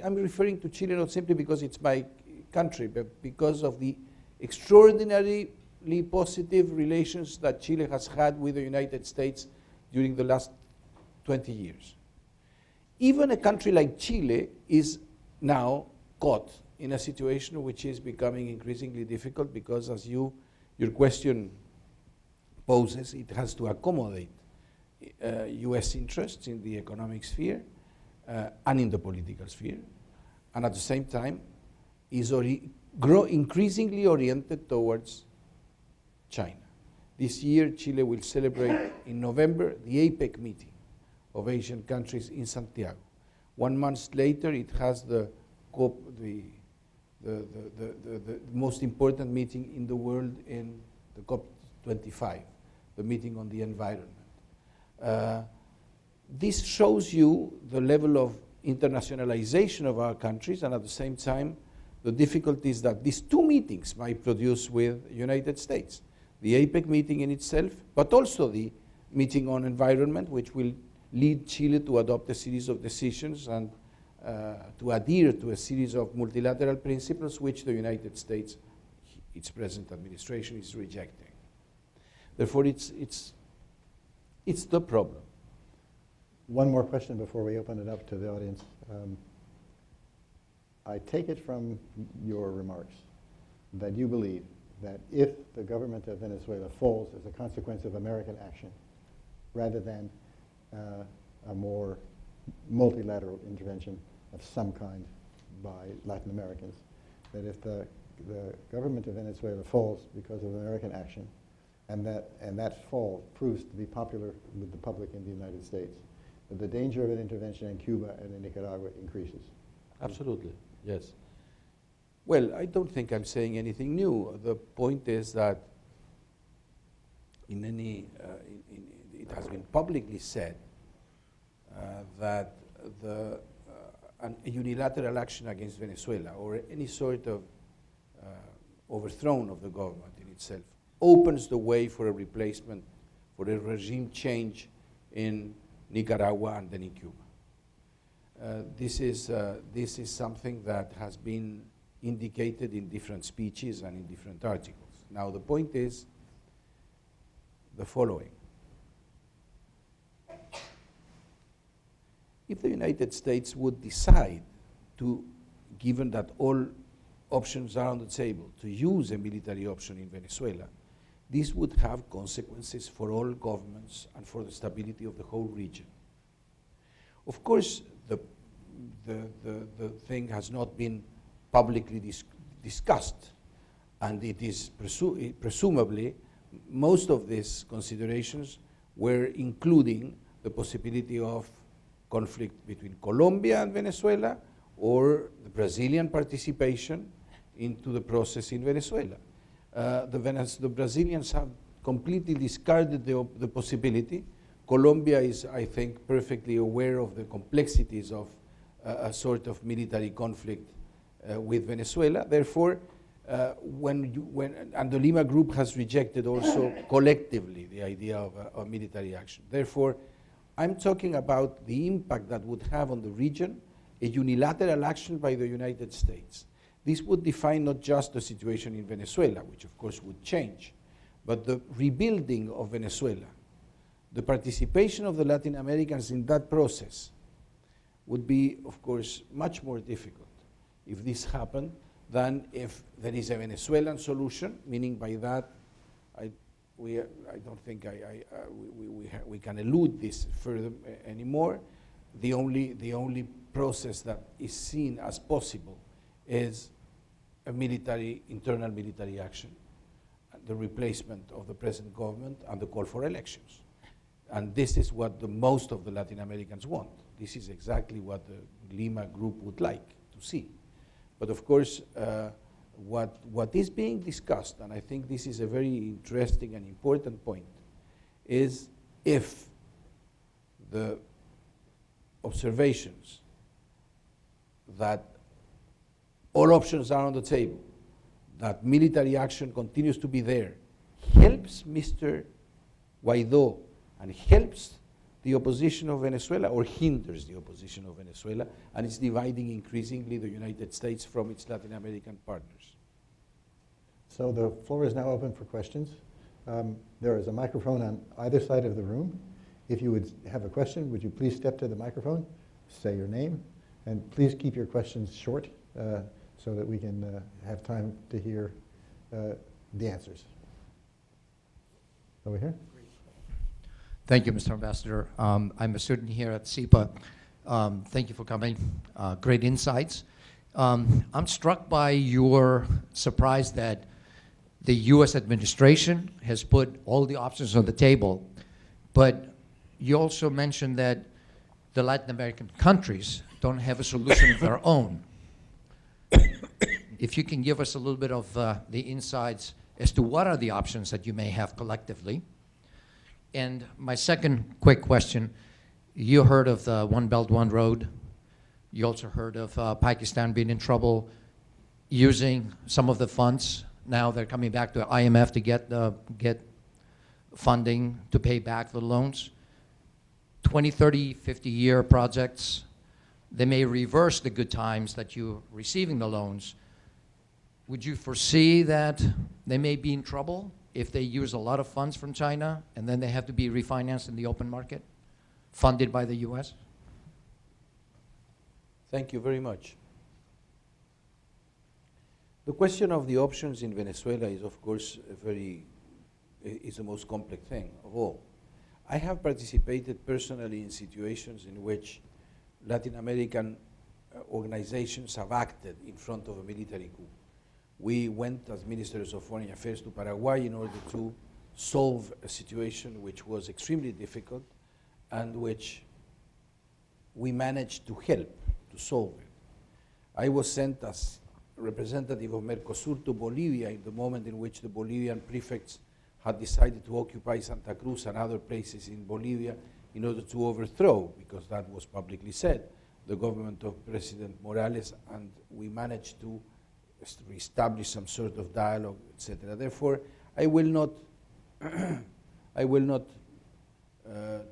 I'm referring to Chile not simply because it's my country, but because of the extraordinarily positive relations that Chile has had with the United States during the last 20 years. Even a country like Chile is now caught in a situation which is becoming increasingly difficult because, as your question poses, it has to accommodate US interests in the economic sphere and in the political sphere, and at the same time is increasingly oriented towards China. This year, Chile will celebrate in November the APEC meeting of Asian countries in Santiago. 1 month later, it has the most important meeting in the world in the COP25, the meeting on the environment. This shows you the level of internationalization of our countries, and at the same time, the difficulties that these two meetings might produce with the United States. The APEC meeting in itself, but also the meeting on environment, which will lead Chile to adopt a series of decisions and to adhere to a series of multilateral principles which the United States, its present administration, is rejecting. Therefore, it's the problem. One more question before we open it up to the audience. I take it from your remarks that you believe that if the government of Venezuela falls as a consequence of American action, rather than a more multilateral intervention of some kind by Latin Americans, that if the government of Venezuela falls because of American action, and that fall proves to be popular with the public in the United States, that the danger of an intervention in Cuba and in Nicaragua increases? Absolutely, yes. Well, I don't think I'm saying anything new. The point is that it has been publicly said that a unilateral action against Venezuela or any sort of overthrow of the government in itself opens the way for a replacement, for a regime change in Nicaragua and then in Cuba. This is something that has been indicated in different speeches and in different articles. Now, the point is the following. If the United States would decide to, given that all options are on the table, to use a military option in Venezuela, this would have consequences for all governments and for the stability of the whole region. Of course, the thing has not been publicly discussed, and it is presumably most of these considerations were including the possibility of conflict between Colombia and Venezuela or the Brazilian participation into the process in Venezuela. The Brazilians have completely discarded the possibility. Colombia is, I think, perfectly aware of the complexities of a sort of military conflict with Venezuela. Therefore, and the Lima Group has rejected also collectively the idea of a military action. Therefore, I'm talking about the impact that would have on the region a unilateral action by the United States. This would define not just the situation in Venezuela, which of course would change, but the rebuilding of Venezuela. The participation of the Latin Americans in that process would be, of course, much more difficult if this happened than if there is a Venezuelan solution, meaning by that, I don't think we can elude this further anymore. The only process that is seen as possible is a internal military action. the replacement of the present government and the call for elections. And this is what most of the Latin Americans want. This is exactly what the Lima group would like to see. But of course, what is being discussed, and I think this is a very interesting and important point, is if the observations that all options are on the table, that military action continues to be there, helps Mr. Guaidó and helps the opposition of Venezuela, or hinders the opposition of Venezuela, and is dividing increasingly the United States from its Latin American partners. So the floor is now open for questions. There is a microphone on either side of the room. If you would have a question, would you please step to the microphone, say your name, and please keep your questions short so that we can have time to hear the answers. Over here. Thank you, Mr. Ambassador. I'm a student here at SIPA. Thank you for coming. Great insights. I'm struck by your surprise that the U.S. administration has put all the options on the table, but you also mentioned that the Latin American countries don't have a solution of their own. If you can give us a little bit of the insights as to what are the options that you may have collectively. And my second quick question, you heard of the One Belt, One Road. You also heard of Pakistan being in trouble using some of the funds. Now they're coming back to IMF to get funding to pay back the loans. 20, 30, 50-year projects, they may reverse the good times that you're receiving the loans. Would you foresee that they may be in trouble if they use a lot of funds from China and then they have to be refinanced in the open market, funded by the U.S.? Thank you very much. The question of the options in Venezuela is, of course, is the most complex thing of all. I have participated personally in situations in which Latin American organizations have acted in front of a military coup. We went as ministers of foreign affairs to Paraguay in order to solve a situation which was extremely difficult and which we managed to help to solve it. I was sent as representative of Mercosur to Bolivia in the moment in which the Bolivian prefects had decided to occupy Santa Cruz and other places in Bolivia in order to overthrow, because that was publicly said, the government of President Morales, and we managed to reestablish some sort of dialogue, etc. Therefore, I will not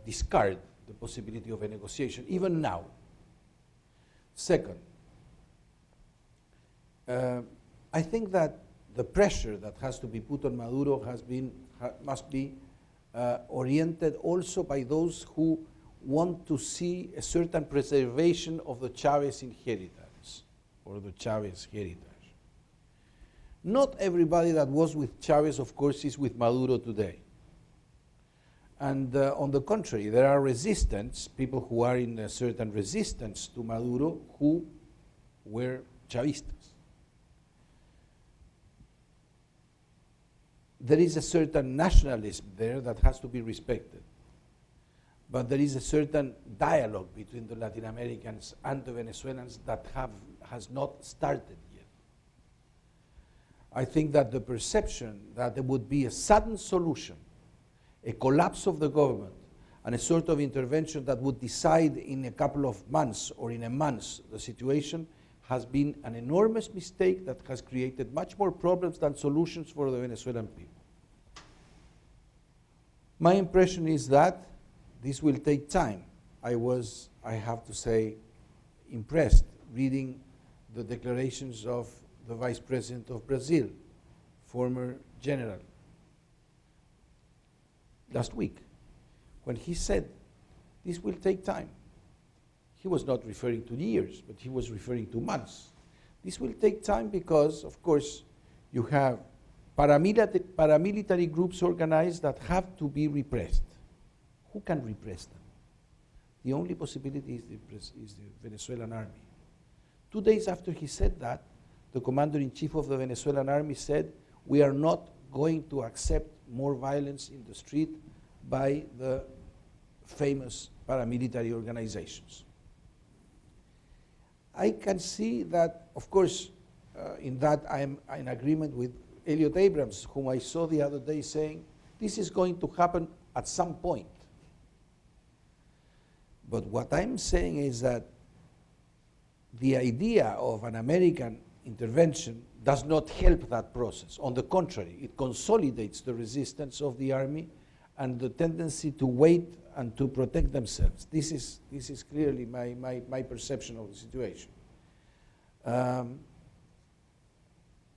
discard the possibility of a negotiation, even now. Second, I think that the pressure that has to be put on Maduro must be oriented also by those who want to see a certain preservation of the Chavez inheritance, or the Chavez heritage. Not everybody that was with Chavez, of course, is with Maduro today. And on the contrary, there are people who are in a certain resistance to Maduro who were Chavistas. There is a certain nationalism there that has to be respected. But there is a certain dialogue between the Latin Americans and the Venezuelans that has not started yet. I think that the perception that there would be a sudden solution, a collapse of the government, and a sort of intervention that would decide in a couple of months or in a month the situation has been an enormous mistake that has created much more problems than solutions for the Venezuelan people. My impression is that this will take time. I have to say, impressed reading the declarations of the Vice President of Brazil, former general, last week, when he said this will take time. He was not referring to years, but he was referring to months. This will take time because, of course, you have paramilitary groups organized that have to be repressed. Who can repress them? The only possibility is the Venezuelan army. 2 days after he said that, the commander-in-chief of the Venezuelan army said, we are not going to accept more violence in the street by the famous paramilitary organizations. I can see that, of course, in that I'm in agreement with Elliot Abrams, whom I saw the other day saying, this is going to happen at some point. But what I'm saying is that the idea of an American intervention does not help that process. On the contrary, it consolidates the resistance of the army and the tendency to wait and to protect themselves. This is clearly my perception of the situation.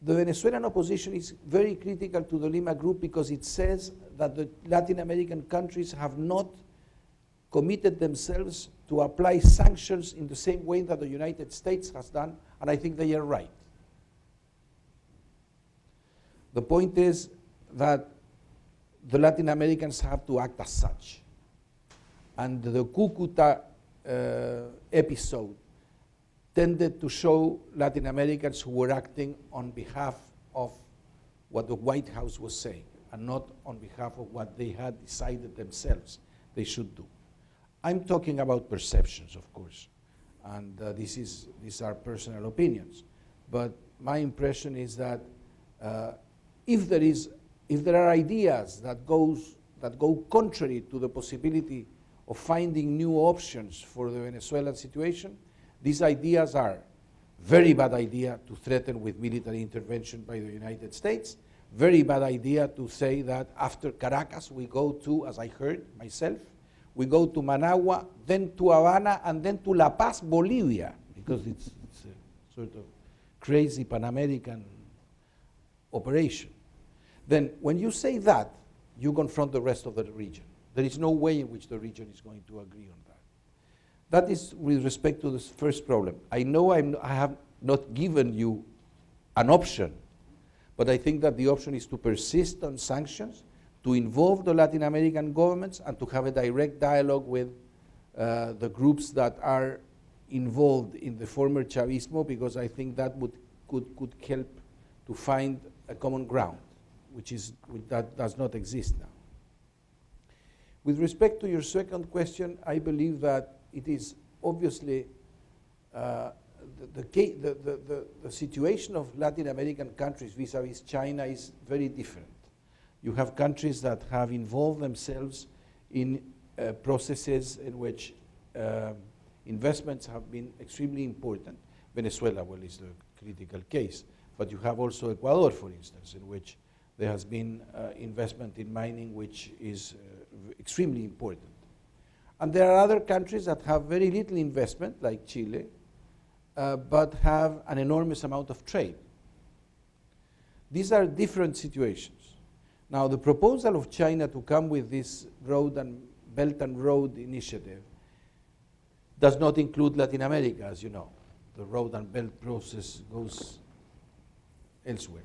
The Venezuelan opposition is very critical to the Lima Group because it says that the Latin American countries have not committed themselves to apply sanctions in the same way that the United States has done, and I think they are right. The point is that the Latin Americans have to act as such. And the Cucuta episode tended to show Latin Americans who were acting on behalf of what the White House was saying and not on behalf of what they had decided themselves they should do. I'm talking about perceptions, of course, and these are personal opinions. But my impression is that if there are ideas that go contrary to the possibility of finding new options for the Venezuelan situation, these ideas are very bad idea to threaten with military intervention by the United States, very bad idea to say that after Caracas we go to, as I heard myself, we go to Managua, then to Havana, and then to La Paz, Bolivia, because it's a sort of crazy Pan-American operation. Then when you say that, you confront the rest of the region. There is no way in which the region is going to agree on that. That is with respect to this first problem. I know I have not given you an option, but I think that the option is to persist on sanctions, to involve the Latin American governments, and to have a direct dialogue with the groups that are involved in the former Chavismo, because I think that could help to find a common ground, that does not exist now. With respect to your second question, I believe that it is obviously the situation of Latin American countries vis-a-vis China is very different. You have countries that have involved themselves in processes in which investments have been extremely important. Venezuela, well, is the critical case. But you have also Ecuador, for instance, in which there has been investment in mining, which is extremely important. And there are other countries that have very little investment, like Chile, but have an enormous amount of trade. These are different situations. Now, the proposal of China to come with this Belt and Road initiative does not include Latin America, as you know. The Road and Belt process goes elsewhere.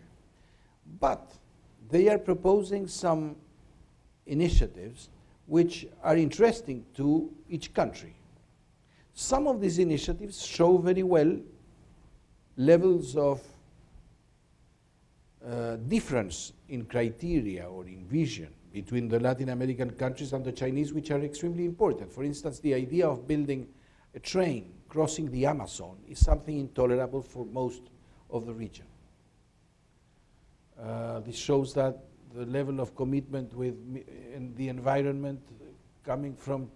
But they are proposing some initiatives which are interesting to each country. Some of these initiatives show very well levels of difference in criteria or in vision between the Latin American countries and the Chinese, which are extremely important. For instance, the idea of building a train crossing the Amazon is something intolerable for most of the region. This shows that the level of commitment in the environment coming from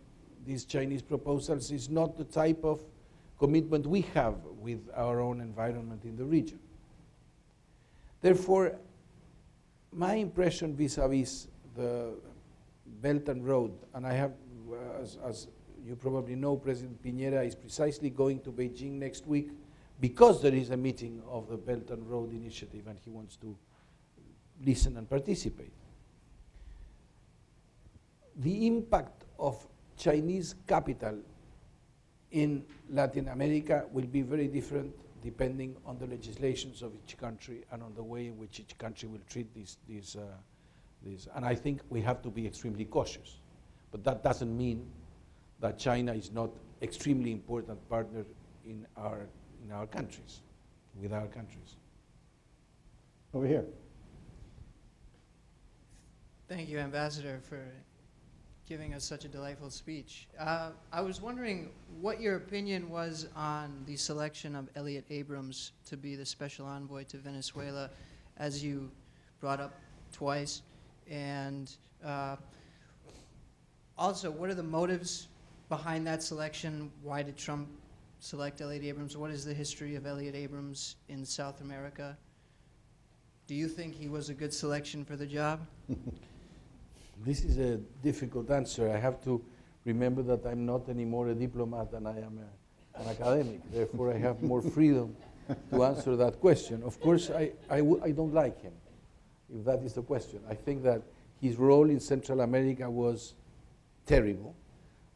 these Chinese proposals is not the type of commitment we have with our own environment in the region. Therefore, my impression vis-a-vis the Belt and Road, and I have, as you probably know, President Piñera is precisely going to Beijing next week because there is a meeting of the Belt and Road Initiative and he wants to listen and participate. The impact of Chinese capital in Latin America will be very different depending on the legislations of each country and on the way in which each country will treat these. And I think we have to be extremely cautious. But that doesn't mean that China is not extremely important partner in our countries, with our countries. Over here. Thank you, Ambassador, for giving us such a delightful speech. I was wondering what your opinion was on the selection of Elliot Abrams to be the special envoy to Venezuela, as you brought up twice. And also, what are the motives behind that selection? Why did Trump select Elliot Abrams? What is the history of Elliot Abrams in South America? Do you think he was a good selection for the job? This is a difficult answer. I have to remember that I'm not anymore a diplomat than I am an academic. Therefore, I have more freedom to answer that question. Of course, I don't like him, if that is the question. I think that his role in Central America was terrible,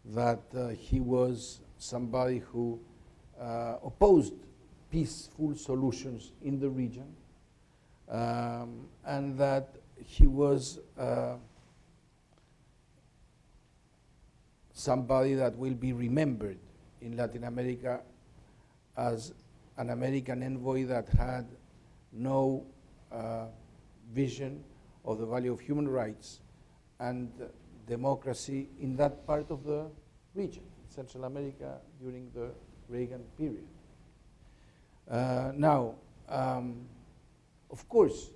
that he was somebody who opposed peaceful solutions in the region, and that he was somebody that will be remembered in Latin America as an American envoy that had no vision of the value of human rights and democracy in that part of the region, Central America, during the Reagan period. Now, of course,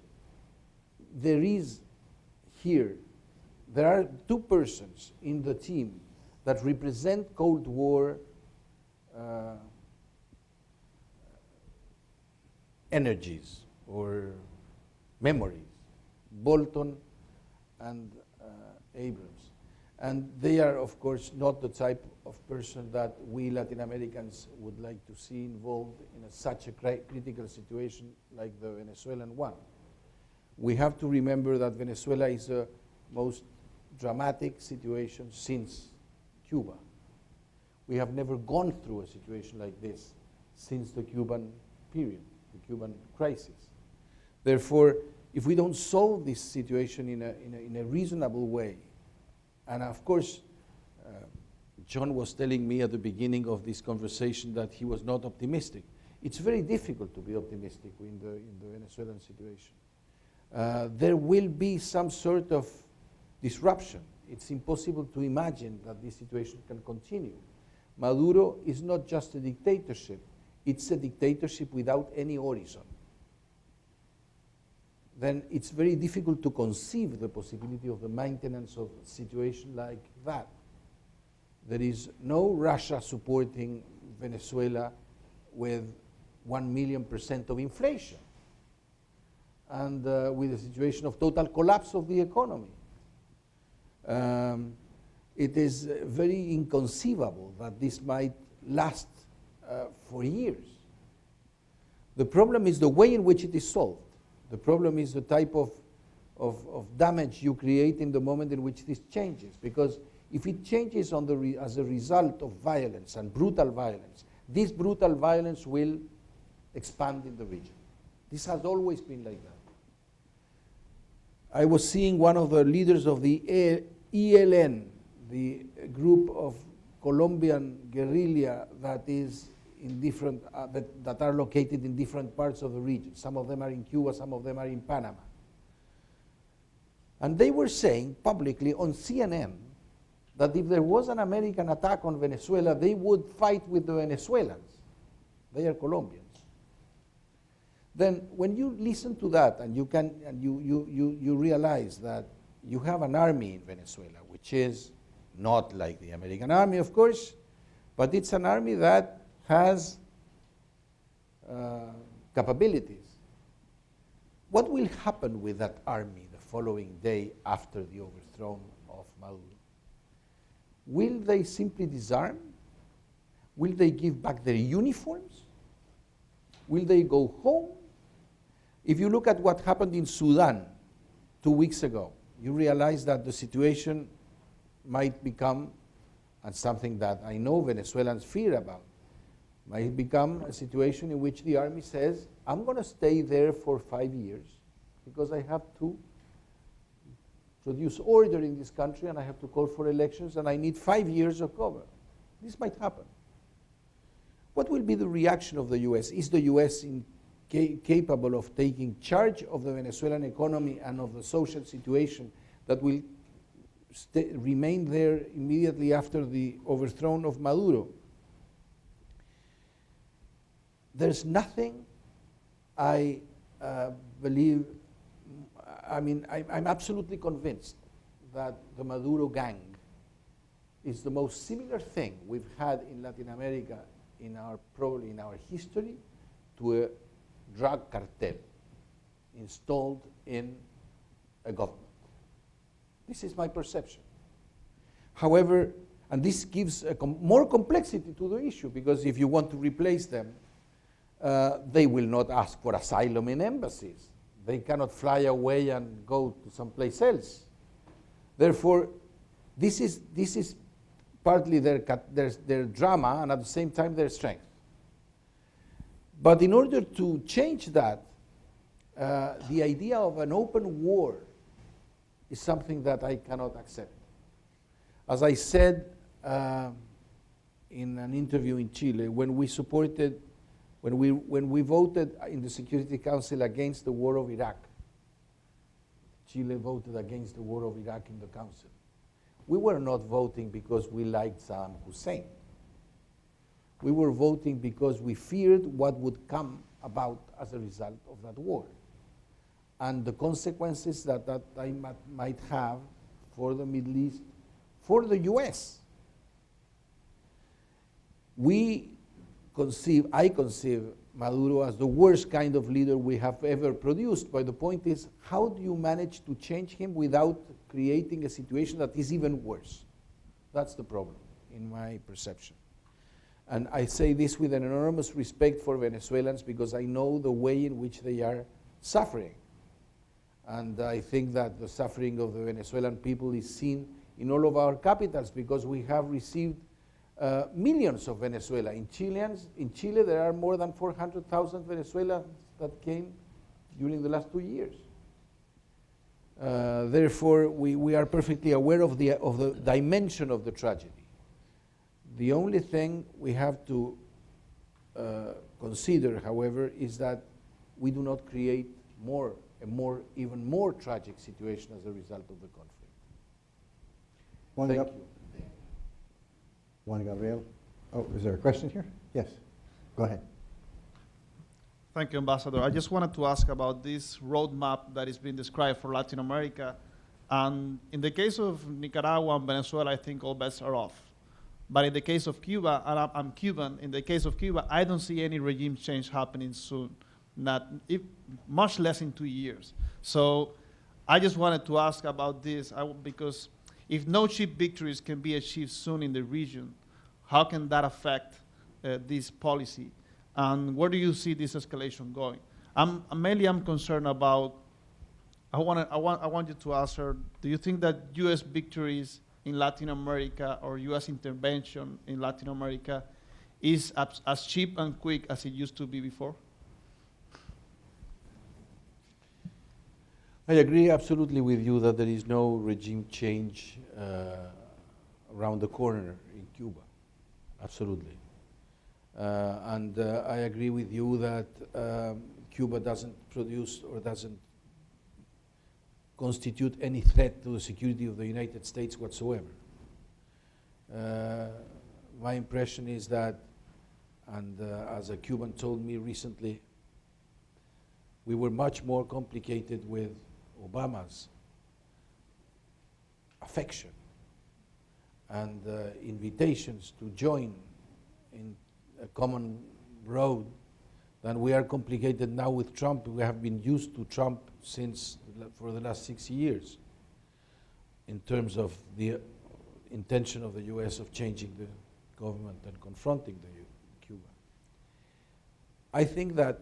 there are two persons in the team that represent Cold War energies or memories, Bolton and Abrams. And they are, of course, not the type of person that we Latin Americans would like to see involved in such a critical situation like the Venezuelan one. We have to remember that Venezuela is the most dramatic situation since Cuba. We have never gone through a situation like this since the Cuban period, the Cuban crisis. Therefore, if we don't solve this situation in a reasonable way, and of course, John was telling me at the beginning of this conversation that he was not optimistic. It's very difficult to be optimistic in the Venezuelan situation. There will be some sort of disruption. It's impossible to imagine that this situation can continue. Maduro is not just a dictatorship, it's a dictatorship without any horizon. Then it's very difficult to conceive the possibility of the maintenance of a situation like that. There is no Russia supporting Venezuela with 1,000,000% of inflation and with a situation of total collapse of the economy. It is very inconceivable that this might last for years. The problem is the way in which it is solved. The problem is the type of damage you create in the moment in which this changes. Because if it changes as a result of violence and brutal violence, this brutal violence will expand in the region. This has always been like that. I was seeing one of the leaders of the ELN, the group of Colombian guerrilla that is in different, that are located in different parts of the region. Some of them are in Cuba, some of them are in Panama. And they were saying publicly on CNN that if there was an American attack on Venezuela, they would fight with the Venezuelans. They are Colombians. Then when you listen to that and you realize that you have an army in Venezuela, which is not like the American army, of course, but it's an army that has capabilities. What will happen with that army the following day after the overthrow of Maduro? Will they simply disarm? Will they give back their uniforms? Will they go home? If you look at what happened in Sudan 2 weeks ago, you realize that the situation might become, and something that I know Venezuelans fear about, might become a situation in which the army says, I'm going to stay there for 5 years because I have to produce order in this country and I have to call for elections and I need 5 years of cover. This might happen. What will be the reaction of the US? Is the US capable of taking charge of the Venezuelan economy and of the social situation that will remain there immediately after the overthrow of Maduro. There's nothing I believe, I'm absolutely convinced that the Maduro gang is the most similar thing we've had in Latin America probably in our history to a drug cartel installed in a government. This is my perception. However, and this gives more complexity to the issue, because if you want to replace them, they will not ask for asylum in embassies. They cannot fly away and go to someplace else. Therefore, this is partly their drama and at the same time their strength. But in order to change that, the idea of an open war is something that I cannot accept. As I said in an interview in Chile, when we voted in the Security Council against the war of Iraq, Chile voted against the war of Iraq in the Council. We were not voting because we liked Saddam Hussein. We were voting because we feared what would come about as a result of that war, and the consequences that might have for the Middle East, for the US. I conceive Maduro as the worst kind of leader we have ever produced, but the point is, how do you manage to change him without creating a situation that is even worse? That's the problem, in my perception. And I say this with an enormous respect for Venezuelans, because I know the way in which they are suffering. And I think that the suffering of the Venezuelan people is seen in all of our capitals, because we have received millions of Venezuela. In Chile, there are more than 400,000 Venezuelans that came during the last 2 years. Therefore, we are perfectly aware of the dimension of the tragedy. The only thing we have to consider, however, is that we do not create even more tragic situation as a result of the conflict. Thank you. Juan Gabriel. Oh, is there a question here? Yes. Go ahead. Thank you, Ambassador. I just wanted to ask about this roadmap that is being described for Latin America. And in the case of Nicaragua and Venezuela, I think all bets are off. But in the case of Cuba, and I'm Cuban, in the case of Cuba, I don't see any regime change happening soon, much less in 2 years. So I just wanted to ask about this, because if no cheap victories can be achieved soon in the region, how can that affect this policy? And where do you see this escalation going? I'm concerned about, I want you to answer, do you think that US victories in Latin America or US intervention in Latin America is as cheap and quick as it used to be before? I agree absolutely with you that there is no regime change around the corner in Cuba. Absolutely. And I agree with you that Cuba doesn't produce or doesn't constitute any threat to the security of the United States whatsoever. My impression is that, and as a Cuban told me recently, we were much more complicated with Obama's affection and invitations to join in a common road than we are complicated now with Trump. We have been used to Trump for the last 6 years in terms of the intention of the US of changing the government and confronting Cuba. I think that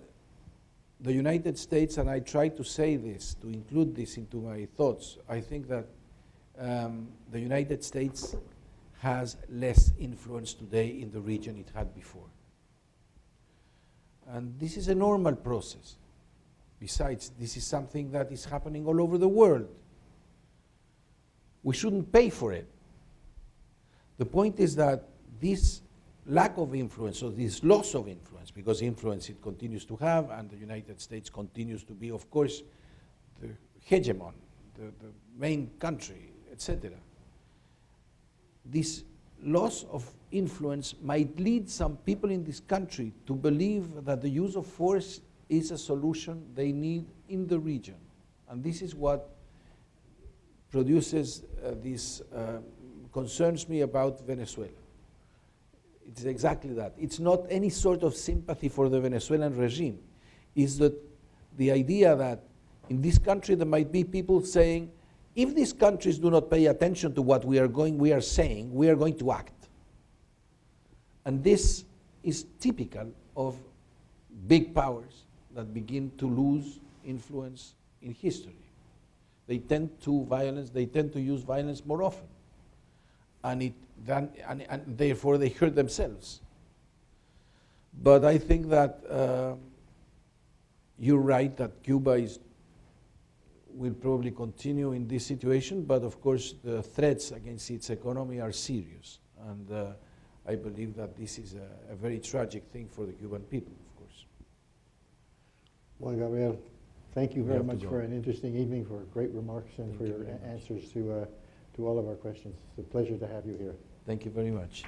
the United States, and I try to say this, to include this into my thoughts, I think that the United States has less influence today in the region it had before. And this is a normal process. Besides, this is something that is happening all over the world. We shouldn't pay for it. The point is that this lack of influence, or this loss of influence, because influence it continues to have, and the United States continues to be, of course, the hegemon, the main country, etc. This loss of influence might lead some people in this country to believe that the use of force is a solution they need in the region. And this is what produces concerns me about Venezuela. It's exactly that. It's not any sort of sympathy for the Venezuelan regime. It's that the idea that in this country there might be people saying, if these countries do not pay attention to what we are saying, we are going to act. And this is typical of big powers that begin to lose influence in history. They tend to use violence more often. And therefore they hurt themselves. But I think that you're right that Cuba will probably continue in this situation, but of course the threats against its economy are serious. And I believe that this is a very tragic thing for the Cuban people, of course. Juan Gabriel, thank you very have to much go. for an interesting evening, for great remarks, and Thank for you your very much. answers to all of our questions. It's a pleasure to have you here. Thank you very much.